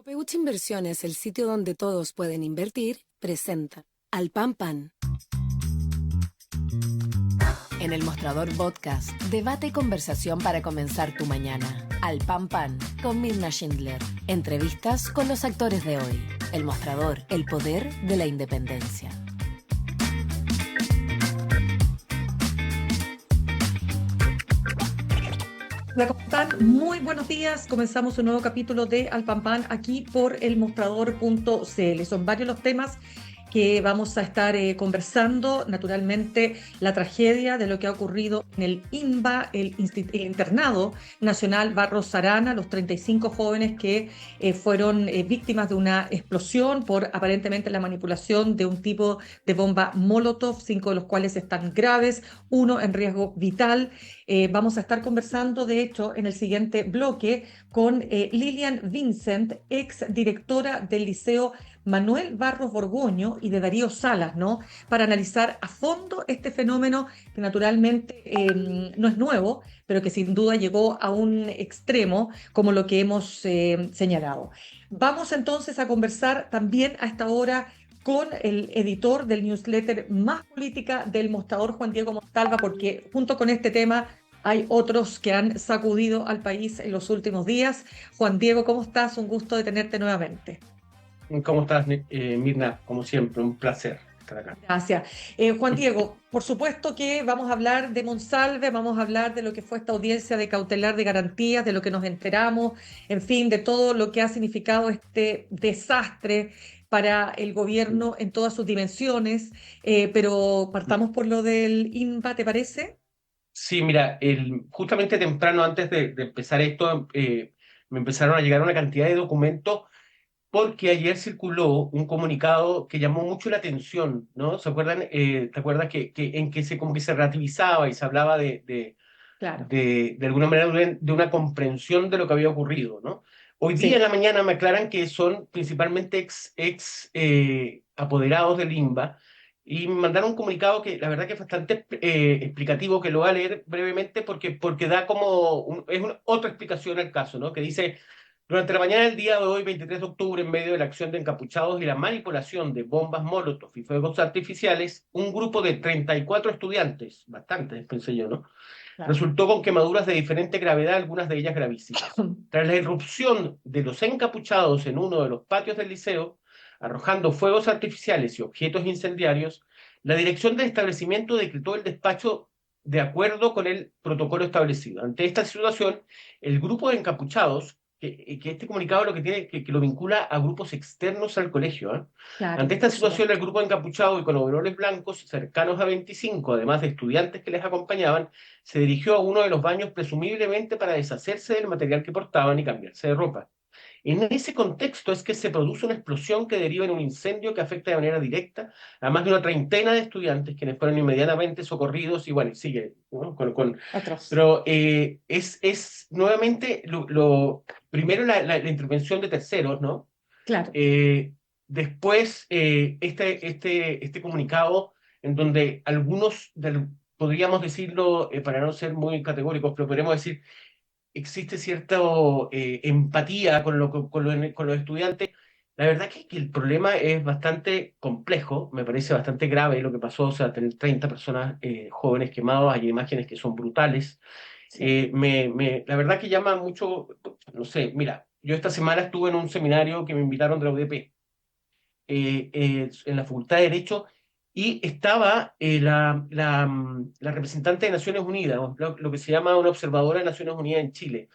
Copeuch Inversiones, el sitio donde todos pueden invertir, presenta Al Pan Pan. En el Mostrador Podcast, debate y conversación para comenzar tu mañana. Al Pan Pan, con Mirna Schindler. Entrevistas con los actores de hoy. El Mostrador, el poder de la independencia. Hola, ¿cómo están? Muy buenos días. Comenzamos un nuevo capítulo de Al Pan Pan aquí por elmostrador.cl. Son varios los temas que vamos a estar conversando. Naturalmente, la tragedia de lo que ha ocurrido en el INBA, el Internado Nacional Barros Arana, los 35 jóvenes que fueron víctimas de una explosión por aparentemente la manipulación de un tipo de bomba Molotov, 5 de los cuales están graves, uno en riesgo vital. Vamos a estar conversando, de hecho, en el siguiente bloque con Lilian Vincent, ex directora del Liceo Manuel Barros Borgoño y de Darío Salas, ¿no? Para analizar a fondo este fenómeno que naturalmente no es nuevo, pero que sin duda llegó a un extremo como lo que hemos señalado. Vamos entonces a conversar también a esta hora con el editor del newsletter Más Política del Mostrador, Juan Diego Montalva, porque junto con este tema hay otros que han sacudido al país en los últimos días. Juan Diego, ¿cómo estás? Un gusto de tenerte nuevamente. ¿Cómo estás, Mirna? Como siempre, un placer estar acá. Gracias. Juan Diego, por supuesto que vamos a hablar de Monsalve, vamos a hablar de lo que fue esta audiencia de cautelar de garantías, de lo que nos enteramos, en fin, de todo lo que ha significado este desastre para el gobierno en todas sus dimensiones, pero partamos por lo del INBA, ¿te parece? Sí, mira, justamente temprano antes de empezar esto, me empezaron a llegar una cantidad de documentos porque ayer circuló un comunicado que llamó mucho la atención, ¿no? ¿Se acuerdan? ¿Te acuerdas en que se como que se relativizaba y se hablaba Claro, de alguna manera de una comprensión de lo que había ocurrido, ¿no? Hoy día en sí. la mañana me aclaran que son principalmente apoderados del INBA y me mandaron un comunicado que la verdad que es bastante explicativo, que lo voy a leer brevemente porque da como otra explicación al caso, ¿no? Que dice: durante la mañana del día de hoy, 23 de octubre, en medio de la acción de encapuchados y la manipulación de bombas Molotov y fuegos artificiales, un grupo de 34 estudiantes, bastantes pensé yo, ¿no?, Claro. resultó con quemaduras de diferente gravedad, algunas de ellas gravísimas. Tras la irrupción de los encapuchados en uno de los patios del liceo, arrojando fuegos artificiales y objetos incendiarios, la dirección del establecimiento decretó el despacho de acuerdo con el protocolo establecido. Ante esta situación, el grupo de encapuchados, que este comunicado lo que tiene que lo vincula a grupos externos al colegio, ¿eh? Ante Claro, esta por situación, el supuesto. grupo de encapuchados y con overoles blancos cercanos a 25, además de estudiantes que les acompañaban, se dirigió a uno de los baños presumiblemente para deshacerse del material que portaban y cambiarse de ropa. En ese contexto es que se produce una explosión que deriva en un incendio que afecta de manera directa a más de una treintena de estudiantes, quienes fueron inmediatamente socorridos y bueno, sigue, ¿no? Atroz. Pero es nuevamente primero la intervención de terceros, ¿no? Claro. Eh, Después, este comunicado en donde podríamos decirlo, para no ser muy categóricos, pero podríamos decir, existe cierta empatía con los estudiantes. La verdad que el problema es bastante complejo, me parece bastante grave lo que pasó, o sea, tener 30 personas jóvenes quemadas, hay imágenes que son brutales. Sí. La verdad que llama mucho, no sé, mira, yo esta semana estuve en un seminario que me invitaron de la UDP, en la Facultad de Derecho, y estaba la representante de Naciones Unidas, o lo que se llama una observadora de Naciones Unidas en Chile.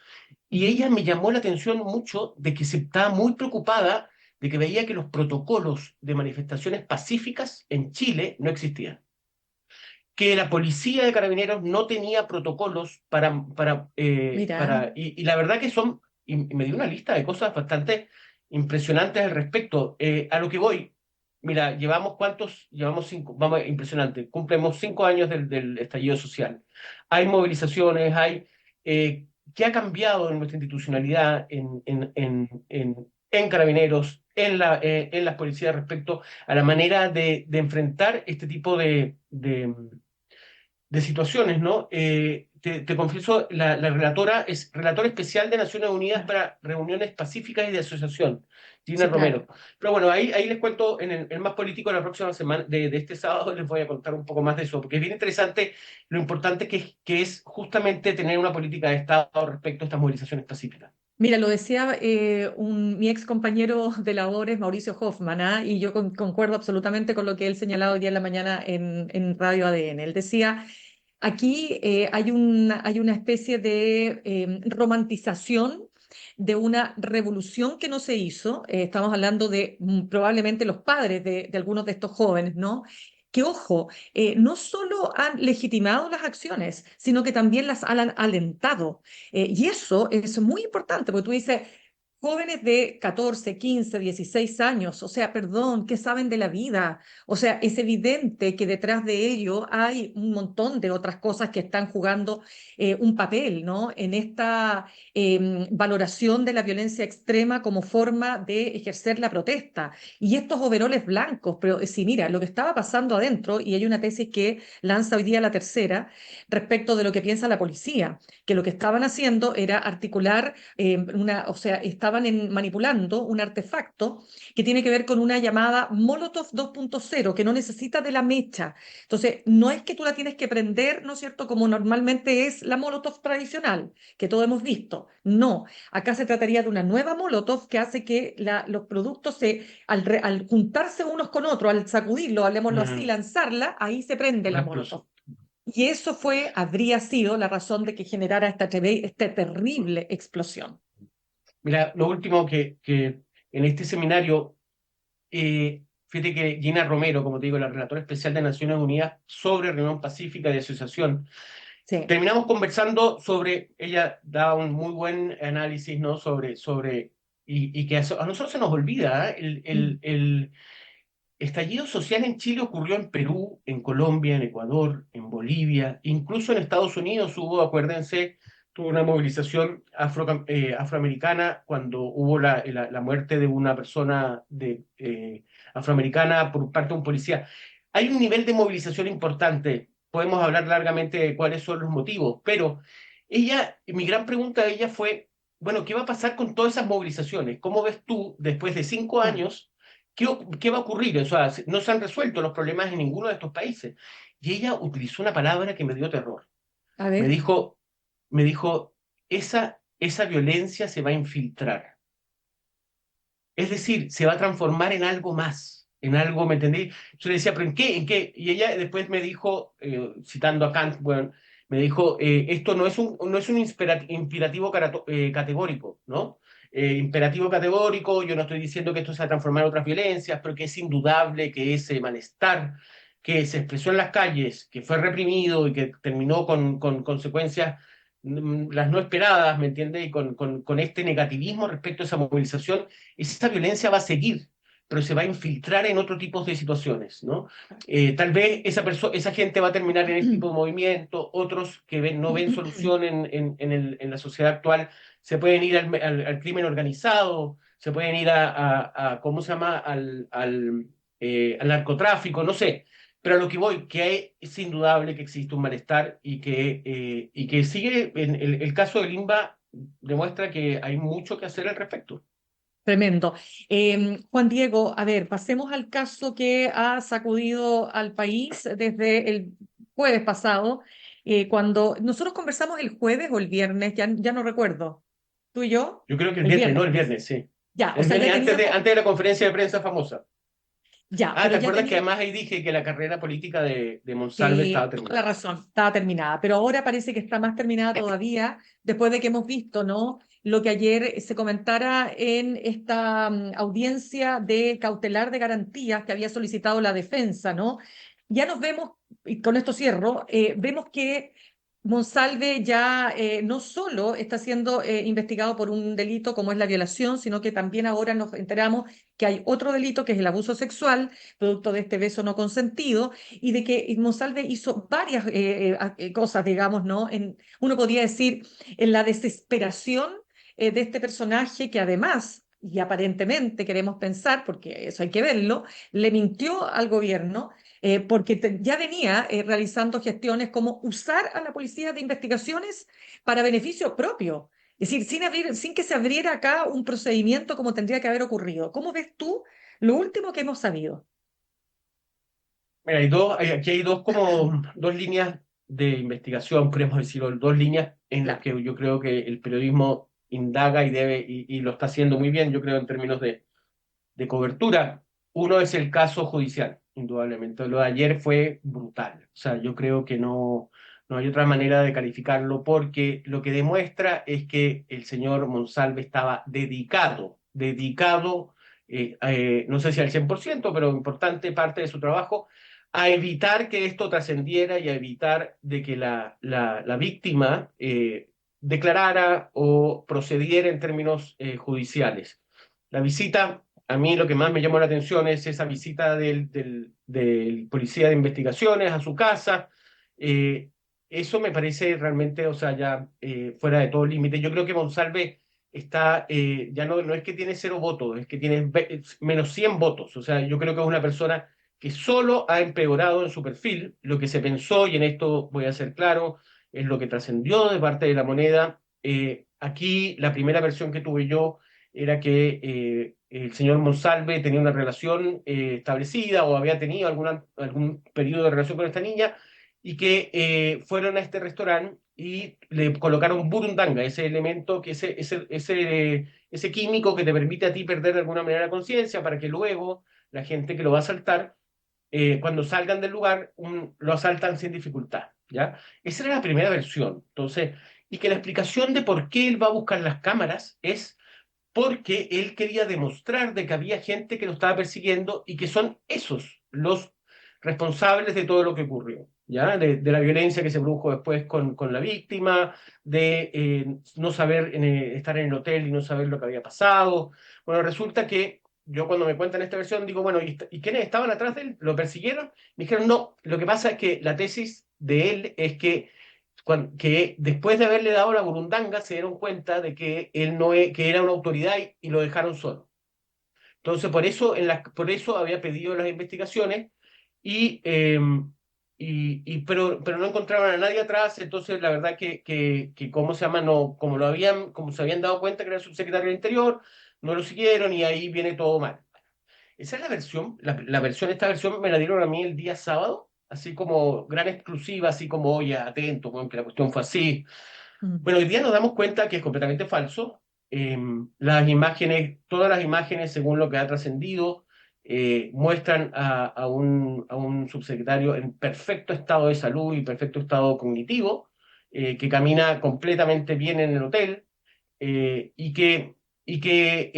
Y Ujú. ella me llamó la atención mucho de que se estaba muy preocupada de que veía que los protocolos de manifestaciones pacíficas en Chile no existían, que la policía de carabineros no tenía protocolos Mira, y la verdad que y me dio una lista de cosas bastante impresionantes al respecto. A lo que voy, mira, llevamos cinco, vamos, impresionante, cumplimos 5 años del estallido social. Hay movilizaciones, ¿qué ha cambiado en nuestra institucionalidad, en carabineros, en las policías respecto a la manera de enfrentar este tipo de situaciones, ¿no? Te confieso, la relatora es relatora especial de Naciones Unidas para reuniones pacíficas y de asociación, Gina Sí, claro. Romero. Pero bueno, ahí les cuento en el más político de la próxima semana, de este sábado, les voy a contar un poco más de eso, porque es bien interesante lo importante que es justamente tener una política de Estado respecto a estas movilizaciones pacíficas. Mira, lo decía mi ex compañero de labores, Mauricio Hoffman, ¿ah? Y yo concuerdo absolutamente con lo que él señalaba hoy día en la mañana en Radio ADN. Él decía, aquí hay una especie de romantización de una revolución que no se hizo. Estamos hablando de probablemente los padres de algunos de estos jóvenes, ¿no? Que, ojo, no solo han legitimado las acciones, sino que también las han alentado. Y eso es muy importante, porque tú dices, jóvenes de 14, 15, 16 años, o sea, perdón, ¿qué saben de la vida? O sea, es evidente que detrás de ello hay un montón de otras cosas que están jugando un papel, ¿no? En esta valoración de la violencia extrema como forma de ejercer la protesta. Y estos overoles blancos, pero sí, mira, lo que estaba pasando adentro, y hay una tesis que lanza hoy día la tercera respecto de lo que piensa la policía, que lo que estaban haciendo era articular o sea, estaban manipulando un artefacto que tiene que ver con una llamada Molotov 2.0, que no necesita de la mecha. Entonces, no es que tú la tienes que prender, ¿no es cierto?, como normalmente es la Molotov tradicional, que todos hemos visto. No, acá se trataría de una nueva Molotov que hace que los productos, al juntarse unos con otros, al sacudirlo, hablemoslo así, Mm, lanzarla, ahí se prende una la explosión. Molotov. Y eso habría sido la razón de que generara esta terrible explosión. Mira, lo último que en este seminario, fíjate que Gina Romero, como te digo, la relatora especial de Naciones Unidas sobre reunión pacífica de asociación, Sí. terminamos conversando sobre, ella da un muy buen análisis, ¿no? Y que a nosotros se nos olvida, ¿eh? Mm. El estallido social en Chile ocurrió en Perú, en Colombia, en Ecuador, en Bolivia, incluso en Estados Unidos hubo, acuérdense, tuvo una movilización afroamericana cuando hubo la muerte de una persona afroamericana por parte de un policía. Hay un nivel de movilización importante, podemos hablar largamente de cuáles son los motivos, pero mi gran pregunta de ella fue, bueno, ¿qué va a pasar con todas esas movilizaciones? ¿Cómo ves tú, después de cinco Claro. años, qué va a ocurrir? O sea, no se han resuelto los problemas en ninguno de estos países. Y ella utilizó una palabra que me dio terror. A Me ver. dijo, me dijo, esa violencia se va a infiltrar. Es decir, se va a transformar en algo más, en algo, ¿me entendí? Yo le decía, ¿pero en qué? ¿En qué? Y ella después me dijo, citando a Kant, bueno, me dijo, esto no es un imperativo categórico, ¿no? Imperativo categórico, yo no estoy diciendo que esto se va a transformar en otras violencias, pero que es indudable que ese malestar que se expresó en las calles, que fue reprimido y que terminó con consecuencias las no esperadas, ¿me entiende? Y con este negativismo respecto a esa movilización, esa violencia va a seguir, pero se va a infiltrar en otro tipo de situaciones, ¿no? Tal vez esa gente va a terminar en este tipo de movimiento, otros que no ven solución en la sociedad actual, se pueden ir al crimen organizado, se pueden ir ¿cómo se llama?, al narcotráfico, no sé. Pero a lo que voy, es indudable que existe un malestar y que sigue, el caso de Limba demuestra que hay mucho que hacer al respecto. Tremendo. Juan Diego, a ver, pasemos al caso que ha sacudido al país desde el jueves pasado, cuando nosotros conversamos el jueves o el viernes, ya no recuerdo. ¿Tú y yo? Yo creo que el El viernes, no viernes, el pues. viernes, sí. Ya, o El sea, viernes ya teníamos, antes de la conferencia de prensa famosa. ya, Ah, pero ¿te ya acuerdas que teníamos. además ahí dije que la carrera política de Monsalve Sí, estaba toda la terminada? razón, estaba terminada, pero ahora parece que está más terminada todavía después de que hemos visto, ¿no? Lo que ayer se comentara en esta audiencia de cautelar de garantías que había solicitado la defensa, ¿no? Ya nos vemos, y con esto cierro, vemos que Monsalve ya no solo está siendo investigado por un delito como es la violación, sino que también ahora nos enteramos que hay otro delito que es el abuso sexual, producto de este beso no consentido y de que Monsalve hizo varias cosas, digamos, ¿no? Uno podría decir, en la desesperación de este personaje que además, y aparentemente queremos pensar, porque eso hay que verlo, le mintió al gobierno porque ya venía realizando gestiones como usar a la policía de investigaciones para beneficio propio. Es decir, sin que se abriera acá un procedimiento como tendría que haber ocurrido. ¿Cómo ves tú lo último que hemos sabido? Mira, aquí hay dos líneas de investigación, podemos decirlo, dos líneas en las Claro. que yo creo que el periodismo indaga y debe, y lo está haciendo muy bien, yo creo, en términos de cobertura. Uno es el caso judicial, indudablemente. Lo de ayer fue brutal. O sea, yo creo que no hay otra manera de calificarlo porque lo que demuestra es que el señor Monsalve estaba dedicado, no sé si al 100%, pero importante parte de su trabajo, a evitar que esto trascendiera y a evitar de que la víctima declarara o procediera en términos judiciales. La visita, a mí lo que más me llamó la atención es esa visita del policía de investigaciones a su casa. Eh, Eso me parece realmente, o sea, ya fuera de todo límite. Yo creo que Monsalve está, ya no es que tiene 0 votos, es que tiene menos 100 votos. O sea, yo creo que es una persona que solo ha empeorado en su perfil. Lo que se pensó, y en esto voy a ser claro, es lo que trascendió de parte de la moneda. Aquí la primera versión que tuve yo era que el señor Monsalve tenía una relación establecida o había tenido algún periodo de relación con esta niña y que fueron a este restaurante y le colocaron burundanga, ese elemento, ese químico que te permite a ti perder de alguna manera la conciencia para que luego la gente que lo va a asaltar, cuando salgan del lugar, lo asaltan sin dificultad, ¿ya? Esa era la primera versión. Entonces, y que la explicación de por qué él va a buscar las cámaras es porque él quería demostrar de que había gente que lo estaba persiguiendo y que son esos los responsables de todo lo que ocurrió, ¿ya? De la violencia que se produjo después con la víctima, de no saber estar en el hotel y no saber lo que había pasado. Bueno, resulta que yo cuando me cuentan esta versión digo, bueno, ¿y quiénes estaban atrás de él? ¿Lo persiguieron? Me dijeron, no, lo que pasa es que la tesis de él es que después de haberle dado la burundanga se dieron cuenta de que él no que era una autoridad y lo dejaron solo. Entonces, por eso había pedido las investigaciones y, pero no encontraron a nadie atrás. Entonces, la verdad que ¿cómo se llama? No, como se habían dado cuenta que era el subsecretario del Interior, no lo siguieron y ahí viene todo mal. Esa es la versión, esta versión me la dieron a mí el día sábado, así como gran exclusiva, así como, oye, atento, bueno, que la cuestión fue así. Mm. Bueno, hoy día nos damos cuenta que es completamente falso. Las imágenes, todas las imágenes, según lo que ha trascendido, muestran a un subsecretario en perfecto estado de salud y perfecto estado cognitivo, que camina completamente bien en el hotel, eh, y que, y que,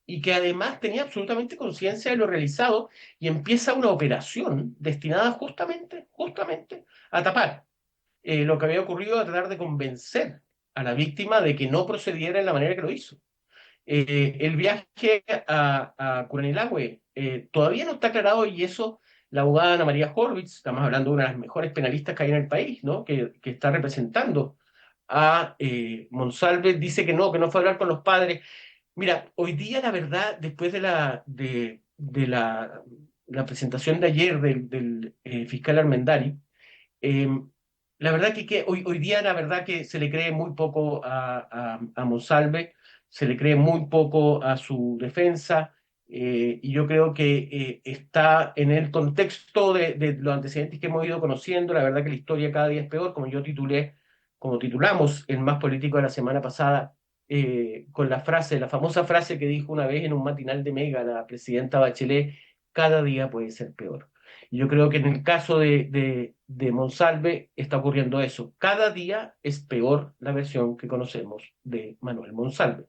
y que además tenía absolutamente conciencia de lo realizado y empieza una operación destinada justamente a tapar lo que había ocurrido, a tratar de convencer a la víctima de que no procediera en la manera que lo hizo. El viaje a Curanilahue todavía no está aclarado y eso la abogada Ana María Horvitz, estamos hablando de una de las mejores penalistas que hay en el país, ¿no? Que está representando a Monsalve, dice que no fue a hablar con los padres. Mira, hoy día la verdad, después de la presentación de ayer del fiscal Armendari, eh, la verdad que hoy día la verdad que se le cree muy poco a Monsalve, se le cree muy poco a su defensa, y yo creo que está en el contexto de los antecedentes que hemos ido conociendo. La verdad que la historia cada día es peor, como titulamos el Más Político de la semana pasada, con la famosa frase que dijo una vez en un matinal de Mega la presidenta Bachelet: cada día puede ser peor. Y yo creo que en el caso de Monsalve está ocurriendo eso. Cada día es peor la versión que conocemos de Manuel Monsalve.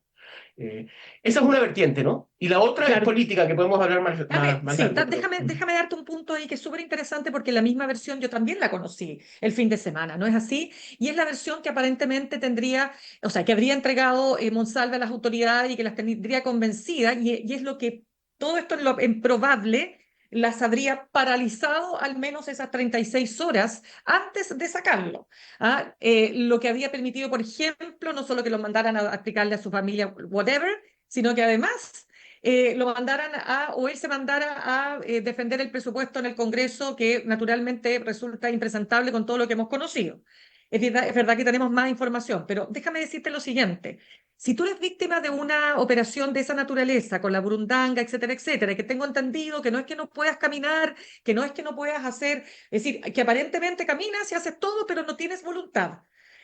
Eh, Esa es una vertiente, ¿no? Y la otra es Claro. política, que podemos hablar más Sí, largo, pero déjame darte un punto ahí que es súper interesante porque la misma versión yo también la conocí el fin de semana, ¿no es así? Y es la versión que aparentemente tendría, o sea, que habría entregado Monsalve a las autoridades y que las tendría convencidas, y es lo que todo esto en probable las habría paralizado al menos esas 36 horas antes de sacarlo. ¿Ah? Lo que habría permitido, por ejemplo, no solo que los mandaran a explicarle a su familia whatever, sino que además lo mandaran o él se mandara a defender el presupuesto en el Congreso, que naturalmente resulta impresentable con todo lo que hemos conocido. Es verdad que tenemos más información, pero déjame decirte lo siguiente. Si tú eres víctima de una operación de esa naturaleza, con la burundanga, etcétera, etcétera, que tengo entendido que no es que no puedas caminar, que no es que no puedas hacer, es decir, que aparentemente caminas y haces todo, pero no tienes voluntad.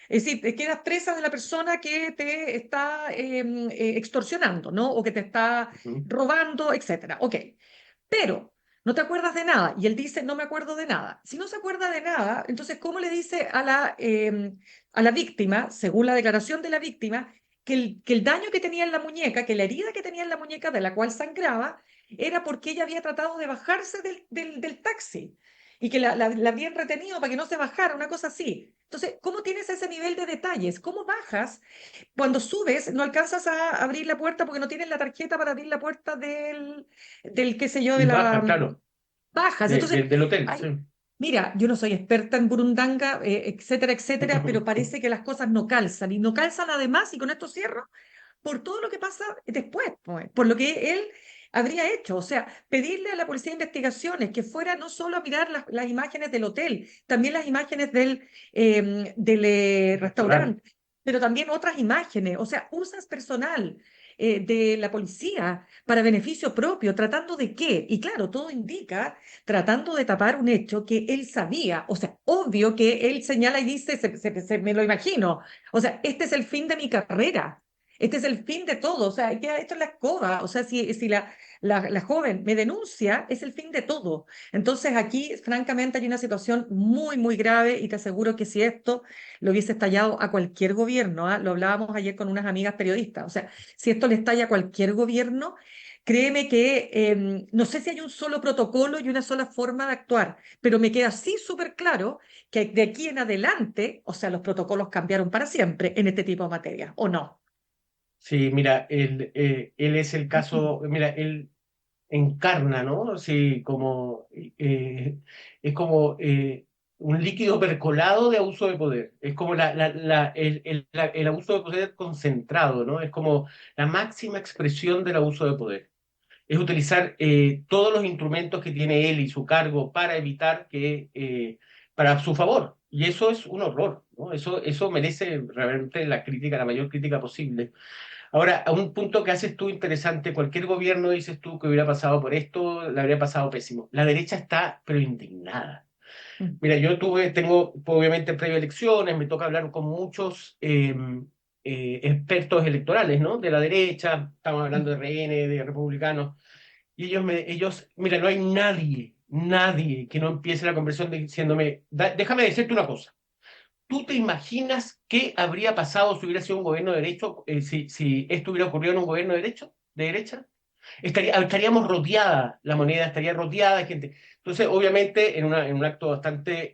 Es decir, te quedas presa de la persona que te está extorsionando, ¿no? O que te está Ujú. robando, etcétera. Ok, pero no te acuerdas de nada. Y él dice, no me acuerdo de nada. Si no se acuerda de nada, entonces, ¿cómo le dice a la víctima, según la declaración de la víctima, que el daño que tenía en la muñeca, que la herida que tenía en la muñeca de la cual sangraba, era porque ella había tratado de bajarse del taxi y que la habían retenido para que no se bajara, una cosa así? Entonces, ¿cómo tienes ese nivel de detalles? ¿Cómo bajas? Cuando subes, no alcanzas a abrir la puerta porque no tienes la tarjeta para abrir la puerta del qué sé yo, Y de baja, la claro, bajas. Entonces, del hotel, ay, sí. mira, yo no soy experta en burundanga, etcétera, etcétera, pero parece que las cosas no calzan y no calzan además, y con esto cierro, por todo lo que pasa después, pues, por lo que él habría hecho. O sea, pedirle a la policía de investigaciones que fuera no solo a mirar las imágenes del hotel, también las imágenes del Restaurante. restaurante, pero también otras imágenes. O sea, usas personal de la policía para beneficio propio, tratando de qué. Y claro, todo indica tratando de tapar un hecho que él sabía. O sea, obvio que él señala y dice, me lo imagino. O sea, este es el fin de mi carrera. Este es el fin de todo, o sea, esto es la escoba, o sea, si la joven me denuncia, es el fin de todo. Entonces aquí, francamente, hay una situación muy, muy grave y te aseguro que si esto lo hubiese estallado a cualquier gobierno, ¿ah? Lo hablábamos ayer con unas amigas periodistas, o sea, si esto le estalla a cualquier gobierno, créeme que no sé si hay un solo protocolo y una sola forma de actuar, pero me queda así súper claro que de aquí en adelante, o sea, los protocolos cambiaron para siempre en este tipo de materias, ¿o no? Sí, mira, él es el caso, mira, él encarna, ¿no? Sí, como, es como un líquido percolado de abuso de poder. Es como el abuso de poder concentrado, ¿no? Es como la máxima expresión del abuso de poder. Es utilizar todos los instrumentos que tiene él y su cargo para evitar para su favor. Y eso es un horror, ¿no? Eso merece realmente la crítica, la mayor crítica posible. Ahora, a un punto que haces tú interesante, cualquier gobierno, dices tú, que hubiera pasado por esto, le habría pasado pésimo. La derecha está, pero indignada. Mm. Mira, tengo, obviamente, previo a elecciones, me toca hablar con muchos expertos electorales, ¿no? De la derecha, estamos hablando de RN, de republicanos, y mira, no hay nadie que no empiece la conversación diciéndome, déjame decirte una cosa. ¿Tú te imaginas qué habría pasado si hubiera sido un gobierno de derecho, si esto hubiera ocurrido en un gobierno de derecha? Estaríamos rodeada, la moneda estaría rodeada de gente. Entonces, obviamente, en un acto bastante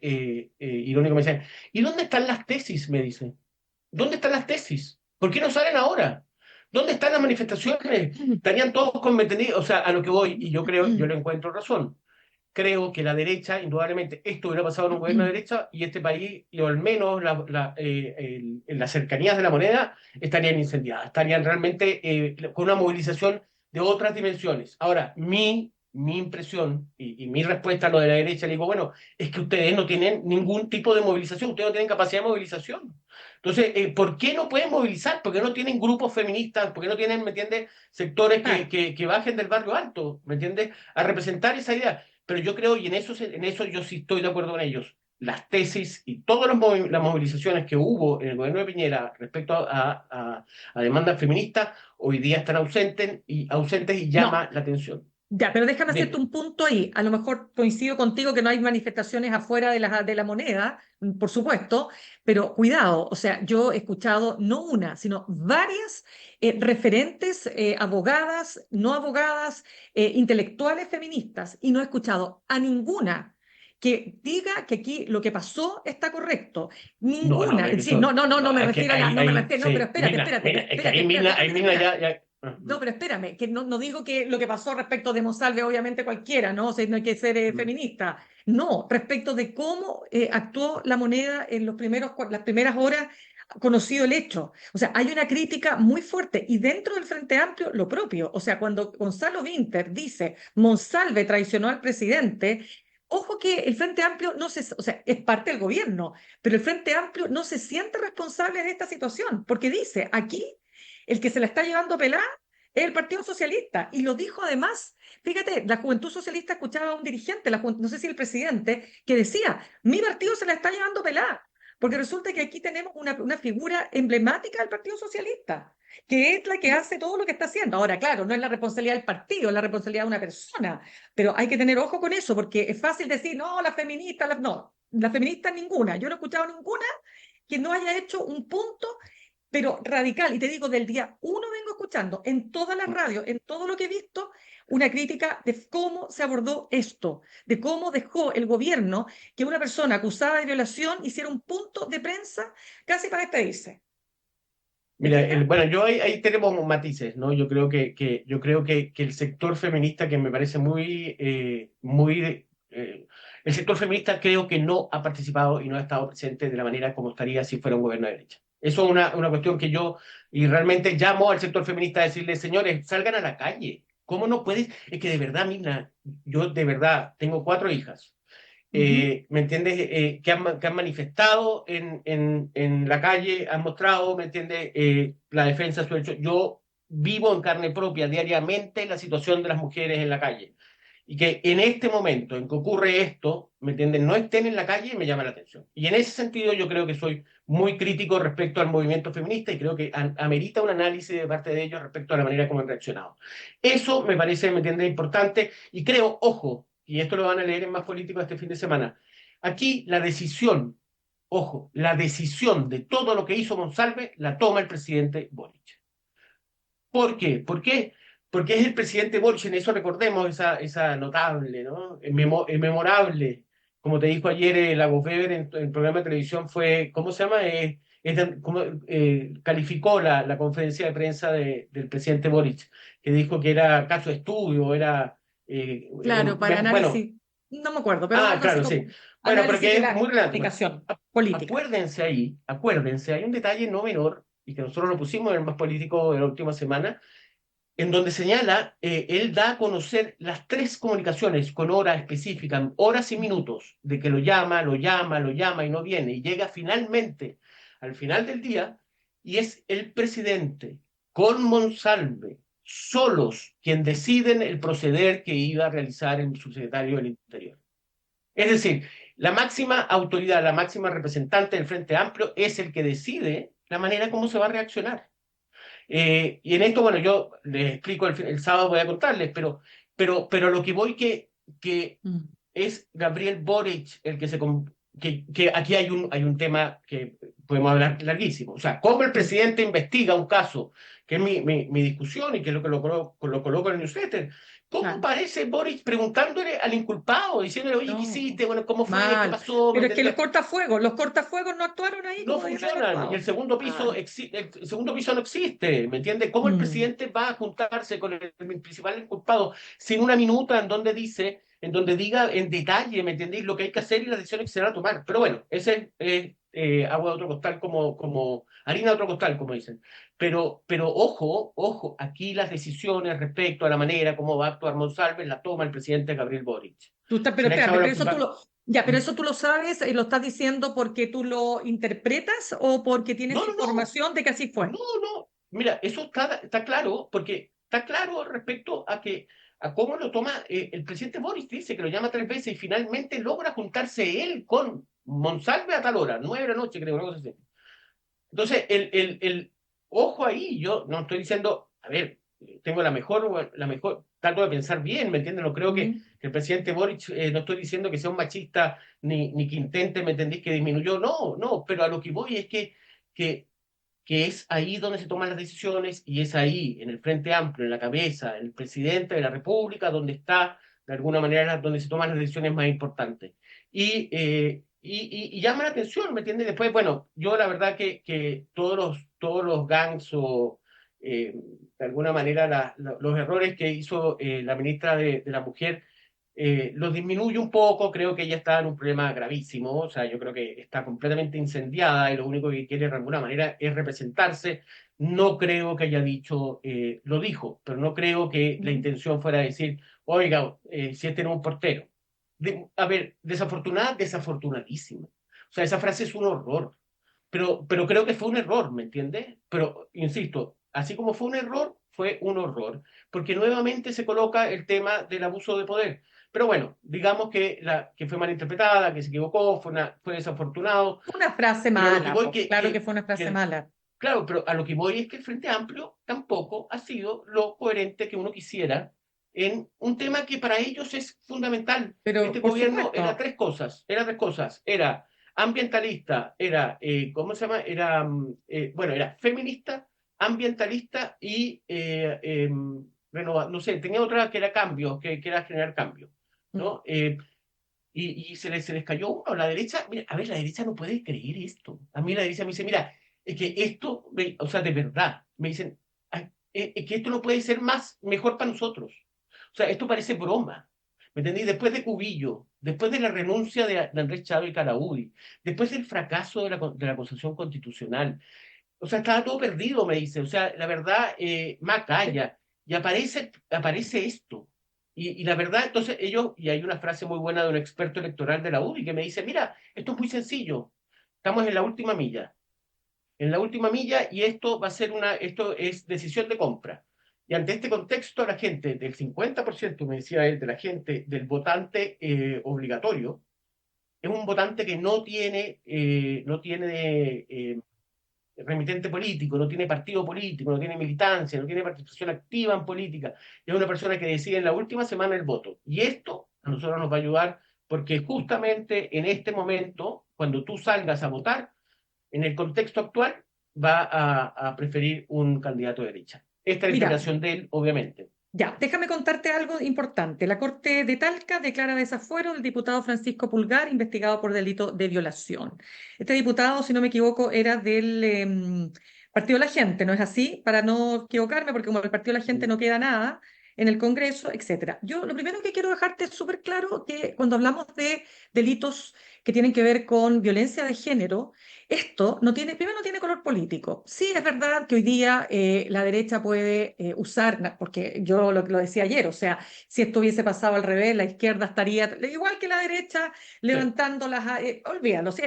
irónico me dicen, ¿y dónde están las tesis? Me dicen. ¿Dónde están las tesis? ¿Por qué no salen ahora? ¿Dónde están las manifestaciones? Estarían todos convenidos, o sea, a lo que voy, y yo le encuentro razón. Creo que la derecha, indudablemente, esto hubiera pasado en un gobierno de derecha y este país, o al menos en las cercanías de la moneda, estarían incendiadas, estarían realmente con una movilización de otras dimensiones. Ahora, mi impresión y mi respuesta a lo de la derecha, le digo, bueno, es que ustedes no tienen ningún tipo de movilización, ustedes no tienen capacidad de movilización. Entonces, ¿por qué no pueden movilizar? ¿Por qué no tienen grupos feministas? ¿Por qué no tienen, me entiendes, sectores Ah, que bajen del barrio alto, me entiendes, a representar esa idea? Pero yo creo, y en eso yo sí estoy de acuerdo con ellos, las tesis y todas las movilizaciones que hubo en el gobierno de Piñera respecto a demandas feministas, hoy día están ausentes y no, llama la atención. ya, pero déjame hacerte Dime. un punto ahí. A lo mejor coincido contigo que no hay manifestaciones afuera de la moneda, por supuesto, pero cuidado, o sea, yo he escuchado no una, sino varias referentes, abogadas, no abogadas, intelectuales feministas, y no he escuchado a ninguna que diga que aquí lo que pasó está correcto. No, no, Ninguna. Es decir, eso, no no, me es que refiero a la, no me refiero, no, pero sí, espérate, Mirna, espérate, Mirna, es que espérate, espérate, Ahí espérate, Mirna espérate. ya. No, pero espérame, que no digo que lo que pasó respecto de Monsalve, obviamente cualquiera, ¿no? O sea, no hay que ser feminista. No, respecto de cómo actuó la moneda en las primeras horas conocido el hecho. O sea, hay una crítica muy fuerte y dentro del Frente Amplio lo propio. O sea, cuando Gonzalo Vinter dice Monsalve traicionó al presidente, ojo que el Frente Amplio no se, o sea, es parte del gobierno, pero el Frente Amplio no se siente responsable de esta situación, porque dice, aquí el que se la está llevando pelada es el Partido Socialista, y lo dijo además, fíjate, la Juventud Socialista escuchaba a un dirigente, no sé si el presidente, que decía, mi partido se la está llevando pelada, porque resulta que aquí tenemos una figura emblemática del Partido Socialista, que es la que hace todo lo que está haciendo. Ahora, claro, no es la responsabilidad del partido, es la responsabilidad de una persona, pero hay que tener ojo con eso, porque es fácil decir, no, la feminista, no, la feminista ninguna. Yo no he escuchado ninguna que no haya hecho un punto, pero radical. Y te digo, del día uno vengo escuchando en todas las radios, en todo lo que he visto, una crítica de cómo se abordó esto, de cómo dejó el gobierno que una persona acusada de violación hiciera un punto de prensa casi para despedirse. ¿Te Mira, fijas? bueno, yo ahí tenemos matices, ¿no? Yo creo yo creo que el sector feminista, que me parece el sector feminista creo que no ha participado y no ha estado presente de la manera como estaría si fuera un gobierno de derecha. Eso es una cuestión que y realmente llamo al sector feminista a decirle, señores, salgan a la calle. ¿Cómo no puedes? Es que de verdad, Mina, yo de verdad tengo 4 hijas. Uh -huh. ¿Me entiendes? Que han manifestado en la calle, han mostrado, ¿me entiendes? La defensa de su derecho. Yo vivo en carne propia diariamente la situación de las mujeres en la calle. Y que en este momento en que ocurre esto, ¿me entiendes? No estén en la calle me llama la atención. Y en ese sentido yo creo que soy muy crítico respecto al movimiento feminista y creo que amerita un análisis de parte de ellos respecto a la manera como han reaccionado. Eso me parece, ¿me entiendes? Importante y creo, ojo, y esto lo van a leer en Más Político este fin de semana, aquí la decisión, ojo, la decisión de todo lo que hizo Monsalve la toma el presidente Boric. ¿Por qué? ¿Por qué? Porque es el presidente Boric, en eso recordemos esa notable, ¿no? Memorable, como te dijo ayer la Weber en el programa de televisión, fue, ¿cómo se llama? Calificó la conferencia de prensa del presidente Boric, que dijo que era caso de estudio, Claro, para bueno, análisis, no me acuerdo, pero algo así claro, sí. como Bueno, pero análisis que de es la muy relevante. Bueno, comunicación política. acuérdense, hay un detalle no menor, y que nosotros lo pusimos en el Más Político de la última semana, en donde señala, él da a conocer las 3 comunicaciones con hora específica, horas y minutos, de que lo llama, y no viene, y llega finalmente al final del día, y es el presidente con Monsalve, solos, quien deciden el proceder que iba a realizar el subsecretario del Interior. Es decir, la máxima autoridad, la máxima representante del Frente Amplio es el que decide la manera como se va a reaccionar. Y en esto, bueno, yo les explico el sábado, voy a contarles, pero lo que voy que Mm. es Gabriel Boric el que que aquí hay un tema que podemos hablar larguísimo. O sea, cómo el presidente investiga un caso, que es mi discusión y que es lo que lo coloco en el newsletter. ¿Cómo Claro. parece Boric preguntándole al inculpado, diciéndole, oye, ¿qué No, hiciste? Bueno, ¿cómo fue? ¿Qué mal. pasó? ¿Me Pero es que entiendes? los cortafuegos no actuaron ahí No como debían haber funcionan y actuado. Mal. el segundo piso no existe, ¿me entiendes? ¿Cómo el Mm. presidente va a juntarse con el principal inculpado sin una minuta en donde diga en detalle, ¿me entendéis? Lo que hay que hacer y las decisiones que se van a tomar. Pero bueno, ese es agua de otro costal como harina de otro costal, como dicen. Pero ojo, aquí las decisiones respecto a la manera como va a actuar Monsalve la toma el presidente Gabriel Boric. Pero Se le ha espérame, echado pero eso pero eso tú lo sabes y lo estás diciendo porque tú lo interpretas o porque tienes no. información de que así fue. No. Mira, eso está claro, porque está claro respecto a cómo lo toma el presidente Boris. Dice que lo llama 3 veces y finalmente logra juntarse él con Monsalve a tal hora, 9 de la noche, creo, una cosa así. Entonces, ojo ahí, yo no estoy diciendo, a ver, tengo trato de pensar bien, ¿me entiendes? No creo Mm. que el presidente Boric, no estoy diciendo que sea un machista ni que intente, ¿me entendís? Que disminuyó, no, pero a lo que voy es que que es ahí donde se toman las decisiones y es ahí, en el Frente Amplio, en la cabeza, el presidente de la República, donde está, de alguna manera, donde se toman las decisiones más importantes. Y llama la atención, ¿me entiendes? Después, bueno, yo la verdad que todos los gangs o, de alguna manera, los errores que hizo la ministra de la Mujer, Lo disminuye un poco, creo que ella está en un problema gravísimo, o sea, yo creo que está completamente incendiada y lo único que quiere de alguna manera es representarse. No creo que haya dicho, lo dijo, pero no creo que la Mm. intención fuera decir, oiga, si este no es un portero. A ver, desafortunadísimo. O sea, esa frase es un horror, pero creo que fue un error, ¿me entiendes? Pero, insisto, así como fue un error, fue un horror, porque nuevamente se coloca el tema del abuso de poder. Pero bueno, digamos que fue mal interpretada, que se equivocó, fue desafortunado, Una frase pero a lo que mala, voy po. Claro que fue una frase mala. claro, pero a lo que voy es que el Frente Amplio tampoco ha sido lo coherente que uno quisiera en un tema que para ellos es fundamental. Pero Este por gobierno supuesto, era tres cosas, era ambientalista, era, ¿cómo se llama? Era, bueno, era feminista, ambientalista y, no sé, tenía otra que era cambio, que era generar cambio, mm, ¿no? Y se les cayó uno. La derecha, mira, a ver, la derecha no puede creer esto. A mí la derecha me dice, mira, es que esto, o sea, de verdad, me dicen, "Ay, es que esto no puede ser mejor para nosotros. O sea, esto parece broma. ¿Me entendí? Después de Cubillo, después de la renuncia de Andrés Chávez y Caraúdi, después del fracaso de la acusación constitucional, o sea, estaba todo perdido, me dice. O sea, la verdad, Macaya. Y aparece esto. Y la verdad, entonces ellos, y hay una frase muy buena de un experto electoral de la UDI que me dice, mira, esto es muy sencillo. Estamos en la última milla. En la última milla y esto es decisión de compra. Y ante este contexto, la gente del 50%, me decía él, de la gente, del votante obligatorio, es un votante que no tiene remitente político, no tiene partido político, no tiene militancia, no tiene participación activa en política, es una persona que decide en la última semana el voto. Y esto a nosotros nos va a ayudar porque justamente en este momento, cuando tú salgas a votar, en el contexto actual, va a preferir un candidato de derecha. Esta es la mira, interpretación de él, obviamente. ya, déjame contarte algo importante. La Corte de Talca declara desafuero del diputado Francisco Pulgar, investigado por delito de violación. Este diputado, si no me equivoco, era del Partido de la Gente, ¿no es así? Para no equivocarme, porque como el Partido de la Gente no queda nada en el Congreso, etcétera. Yo lo primero que quiero dejarte es súper claro que cuando hablamos de delitos que tienen que ver con violencia de género, esto no tiene, primero no tiene color político. Sí, es verdad que hoy día la derecha puede usar, porque yo lo decía ayer, o sea, si esto hubiese pasado al revés, la izquierda estaría igual que la derecha Sí, levantando olvídalo, sí,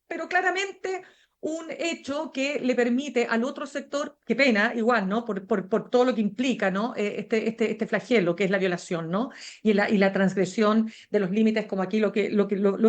pero claramente un hecho que le permite al otro sector, qué pena, igual, ¿no? Por todo lo que implica, ¿no? Este flagelo que es la violación, ¿no? Y la transgresión de los límites, como aquí lo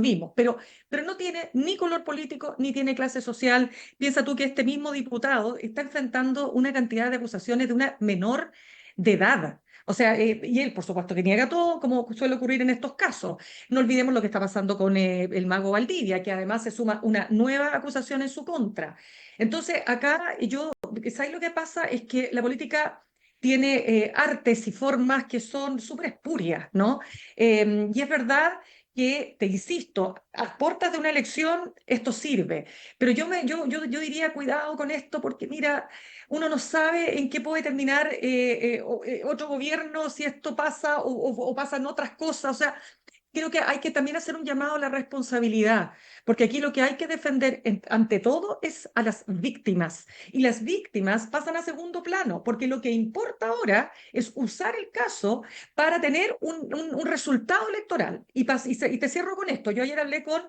vimos. Pero no tiene ni color político ni tiene clase social. Piensa tú que este mismo diputado está enfrentando una cantidad de acusaciones de una menor de edad. O sea, y él, por supuesto, que niega todo, como suele ocurrir en estos casos. No olvidemos lo que está pasando con el mago Valdivia, que además se suma una nueva acusación en su contra. Entonces, acá ¿sabes lo que pasa? Es que la política tiene artes y formas que son súper espurias, ¿no? Y es verdad que, te insisto, a puertas de una elección esto sirve, pero yo diría cuidado con esto porque mira, uno no sabe en qué puede terminar otro gobierno si esto pasa o pasan otras cosas, o sea, creo que hay que también hacer un llamado a la responsabilidad, porque aquí lo que hay que defender ante todo es a las víctimas. Y las víctimas pasan a segundo plano, porque lo que importa ahora es usar el caso para tener un resultado electoral. Y te cierro con esto. Yo ayer hablé con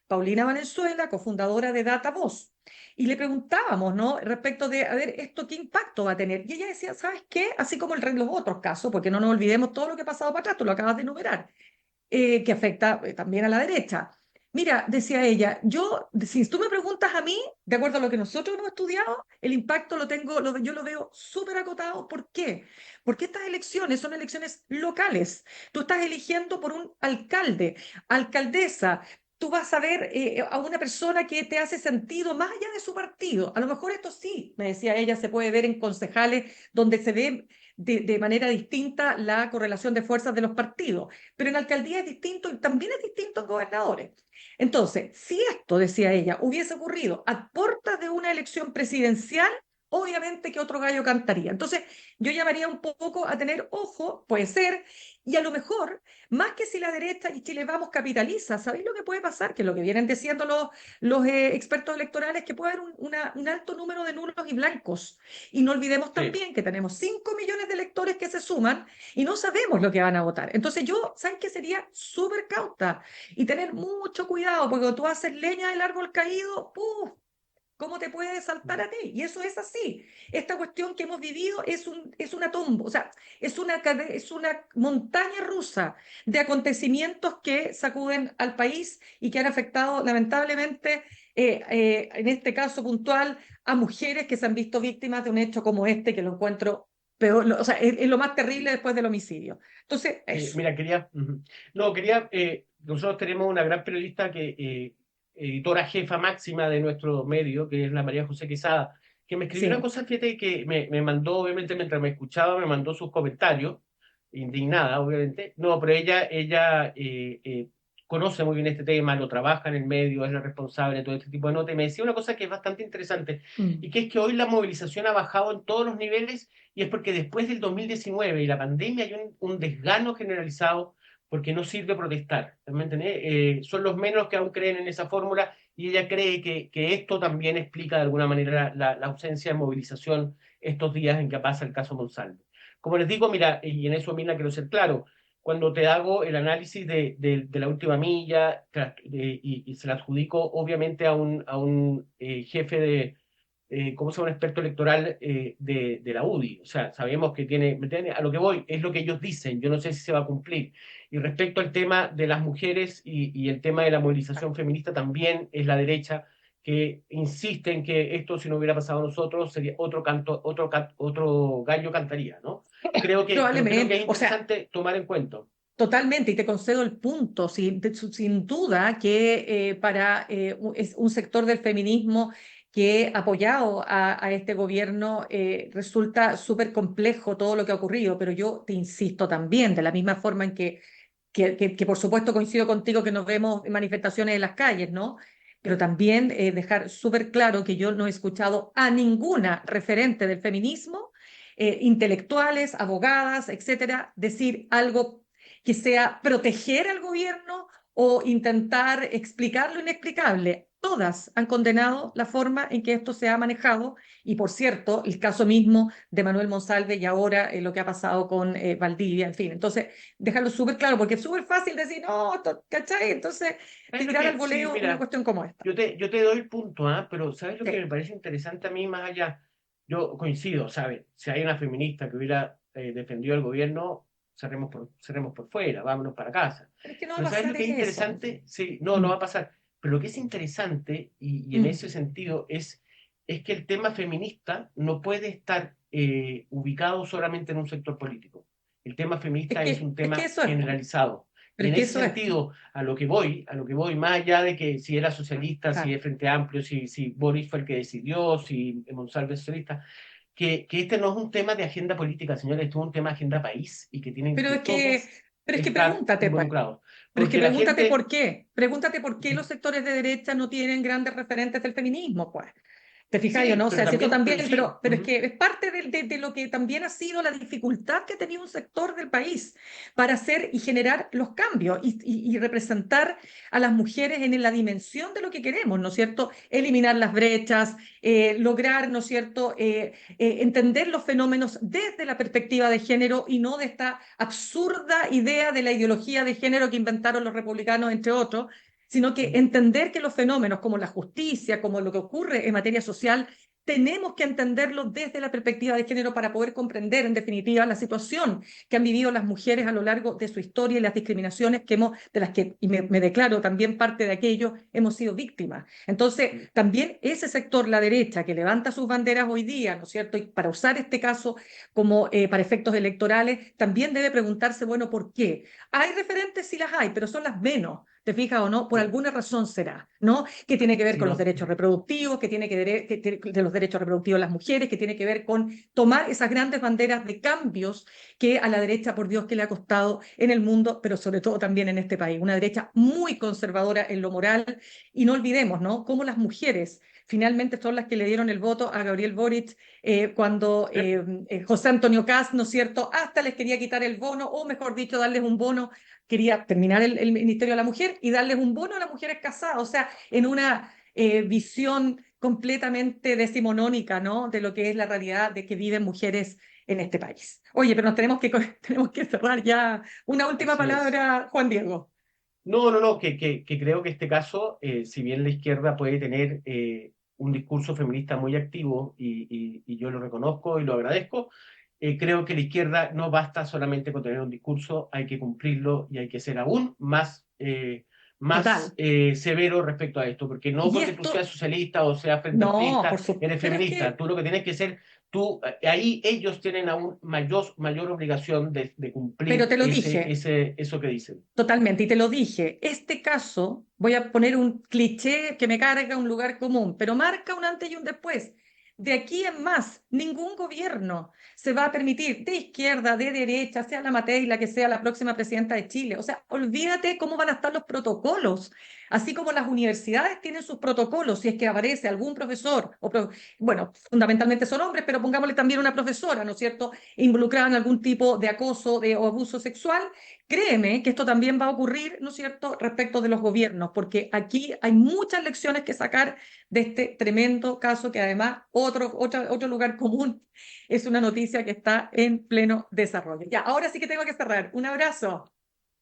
Paulina Valenzuela, cofundadora de DataVoz, y le preguntábamos, ¿no? Respecto de, a ver, ¿esto qué impacto va a tener? Y ella decía, ¿sabes qué? Así como los otros casos, porque no nos olvidemos todo lo que ha pasado para atrás, tú lo acabas de enumerar que afecta también a la derecha. Mira, decía ella, si tú me preguntas a mí, de acuerdo a lo que nosotros hemos estudiado, el impacto yo lo veo súper acotado. ¿Por qué? Porque estas elecciones son elecciones locales. Tú estás eligiendo por un alcalde, alcaldesa. Tú vas a ver a una persona que te hace sentido más allá de su partido. A lo mejor esto sí, me decía ella, se puede ver en concejales donde se ve de manera distinta la correlación de fuerzas de los partidos, pero en alcaldía es distinto y también es distinto en gobernadores. Entonces, si esto, decía ella, hubiese ocurrido a puertas de una elección presidencial, obviamente que otro gallo cantaría. Entonces, yo llamaría un poco a tener ojo, puede ser, y a lo mejor, más que si la derecha y Chile Vamos capitaliza, ¿sabéis lo que puede pasar? Que lo que vienen diciendo los expertos electorales, que puede haber un alto número de nulos y blancos. Y no olvidemos Sí. también que tenemos 5 millones de electores que se suman y no sabemos lo que van a votar. Entonces yo, ¿sabes qué? Sería súper cauta y tener mucho cuidado, porque cuando tú haces leña del árbol caído, ¡puf! ¿Cómo te puede saltar a ti? Y eso es así. Esta cuestión que hemos vivido es una tumba, o sea, es una montaña rusa de acontecimientos que sacuden al país y que han afectado lamentablemente, en este caso puntual, a mujeres que se han visto víctimas de un hecho como este, que lo encuentro peor, o sea, es lo más terrible después del homicidio. Entonces, eso. Mira, no, nosotros tenemos una gran periodista editora jefa máxima de nuestro medio, que es la María José Quesada, que me escribió una Sí. cosa, fíjate, que me mandó, obviamente, mientras me escuchaba, me mandó sus comentarios, indignada, obviamente. No, pero ella conoce muy bien este tema, lo trabaja en el medio, es la responsable de todo este tipo de notas, y me decía una cosa que es bastante interesante, y Mm. que es que hoy la movilización ha bajado en todos los niveles, y es porque después del 2019 y la pandemia hay un desgano generalizado porque no sirve protestar. ¿Me entendés? Son los menos que aún creen en esa fórmula, y ella cree que esto también explica de alguna manera la ausencia de movilización estos días en que pasa el caso Monsalve. Como les digo, mira, y en eso, Mirna, quiero ser claro, cuando te hago el análisis de la última milla y se la adjudico obviamente a un jefe ¿cómo se llama? Un experto electoral de la UDI. O sea, sabemos que a lo que voy, es lo que ellos dicen, yo no sé si se va a cumplir. Y respecto al tema de las mujeres y el tema de la movilización feminista, también es la derecha que insiste en que esto, si no hubiera pasado a nosotros, sería otro gallo cantaría, ¿no? Pero creo que es Probablemente, o sea, interesante tomar en cuenta. totalmente, y te concedo el punto, sin duda que para es un sector del feminismo que apoyado a este gobierno resulta súper complejo todo lo que ha ocurrido, pero yo te insisto también, de la misma forma en que por supuesto coincido contigo que nos vemos en manifestaciones en las calles, ¿no? Pero también dejar súper claro que yo no he escuchado a ninguna referente del feminismo, intelectuales, abogadas, etcétera, decir algo que sea proteger al gobierno o intentar explicar lo inexplicable. Todas han condenado la forma en que esto se ha manejado y, por cierto, el caso mismo de Manuel Monsalve y ahora lo que ha pasado con Valdivia, en fin. Entonces, dejarlo súper claro, porque es súper fácil decir, no, ¿cachai? Entonces, ¿Sabes lo tirar al que? Sí, voleo una mira, cuestión como esta. yo te doy el punto, ¿ah? Pero ¿sabes lo que me Sí. parece interesante a mí más allá? Yo coincido, ¿sabes? Si hay una feminista que hubiera defendido al gobierno, cerremos por fuera, vámonos para casa. Pero es que no va a Pero ¿sabes lo pasar que es eso. interesante? Sí, no, no Mm, va a pasar. Pero lo que es interesante, y en mm. ese sentido, es que el tema feminista no puede estar ubicado solamente en un sector político. El tema feminista es un Es que tema eso es, po. generalizado. Y Pero es en que ese eso es. sentido, a lo que voy, más allá de que si era socialista, si Claro. es Frente Amplio, si Boris fue el que decidió, si Monsalve es socialista, que este no es un tema de agenda política, señores, esto es un tema de agenda país y que tienen Pero que es que, todos pero es que estar pregúntate, pues. involucrados. Pero es que Porque la pregúntate por gente, qué. Pregúntate por qué los sectores de derecha no tienen grandes referentes del feminismo, pues. ¿Te fijas yo sí, no? O pero sea, si esto también, pero también, sí, pero es que es parte de lo que también ha sido la dificultad que ha tenido un sector del país para hacer y generar los cambios y representar a las mujeres en la dimensión de lo que queremos, ¿no es cierto? Eliminar las brechas, lograr, ¿no es cierto?, entender los fenómenos desde la perspectiva de género y no de esta absurda idea de la ideología de género que inventaron los republicanos, entre otros, sino que entender que los fenómenos como la justicia, como lo que ocurre en materia social, tenemos que entenderlo desde la perspectiva de género para poder comprender, en definitiva, la situación que han vivido las mujeres a lo largo de su historia y las discriminaciones de las que, y me declaro también parte de aquello, hemos sido víctimas. Entonces, también ese sector, la derecha, que levanta sus banderas hoy día, ¿no es cierto?, y para usar este caso como para efectos electorales, también debe preguntarse, bueno, ¿por qué? Hay referentes, sí las hay, pero son las menos. ¿Te fijas o no? Por alguna razón será, ¿no? Que tiene que ver sí, con los no, derechos reproductivos, que tiene que ver de los derechos reproductivos de las mujeres, que tiene que ver con tomar esas grandes banderas de cambios que a la derecha, por Dios, que le ha costado en el mundo, pero sobre todo también en este país. Una derecha muy conservadora en lo moral. Y no olvidemos, ¿no? Cómo las mujeres finalmente son las que le dieron el voto a Gabriel Boric cuando José Antonio Kast, ¿no es cierto?, hasta les quería quitar el bono, o mejor dicho, darles un bono, quería terminar el Ministerio de la Mujer y darles un bono a las mujeres casadas, o sea, en una visión completamente decimonónica, ¿no?, de lo que es la realidad de que viven mujeres en este país. Oye, pero tenemos que cerrar ya. Una última palabra, Juan Diego. No, que creo que este caso, si bien la izquierda puede tener un discurso feminista muy activo, y yo lo reconozco y lo agradezco, creo que la izquierda no basta solamente con tener un discurso, hay que cumplirlo y hay que ser aún más severo respecto a esto, porque no porque tú seas socialista o seas frente amplista, eres feminista. Tú lo que tienes que ser, ahí ellos tienen aún mayor obligación de cumplir pero te lo dije. Eso que dicen. Totalmente, y te lo dije, este caso, voy a poner un cliché que me carga un lugar común, pero marca un antes y un después. De aquí en más, ningún gobierno se va a permitir, de izquierda, de derecha, sea la Matei la que sea la próxima presidenta de Chile. O sea, olvídate cómo van a estar los protocolos. Así como las universidades tienen sus protocolos, si es que aparece algún profesor, bueno, fundamentalmente son hombres, pero pongámosle también una profesora, ¿no es cierto?, involucrada en algún tipo de acoso o abuso sexual. Créeme que esto también va a ocurrir, ¿no es cierto?, respecto de los gobiernos, porque aquí hay muchas lecciones que sacar de este tremendo caso, que además otro lugar común es una noticia que está en pleno desarrollo. Ya, ahora sí que tengo que cerrar. Un abrazo.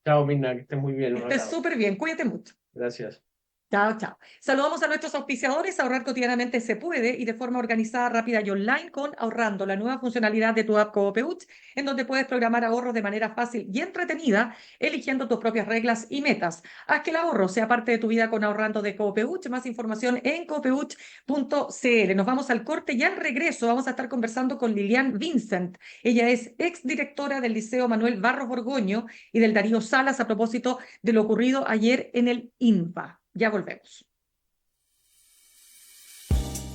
Chao, Mirna, que estés muy bien. Que estés súper bien. Cuídate mucho. Gracias. Chao, chao. Saludamos a nuestros auspiciadores. Ahorrar cotidianamente se puede y de forma organizada, rápida y online con Ahorrando, la nueva funcionalidad de tu app Coopeuch, en donde puedes programar ahorros de manera fácil y entretenida, eligiendo tus propias reglas y metas. Haz que el ahorro sea parte de tu vida con Ahorrando de Coopeuch. Más información en coopeuch.cl. Nos vamos al corte y al regreso vamos a estar conversando con Lilian Vincent. Ella es exdirectora del Liceo Manuel Barros Borgoño y del Darío Salas a propósito de lo ocurrido ayer en el INPA. Ya volvemos.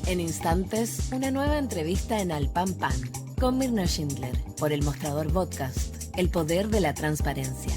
En instantes, una nueva entrevista en Al Pan Pan con Mirna Schindler por El Mostrador Podcast, el poder de la transparencia.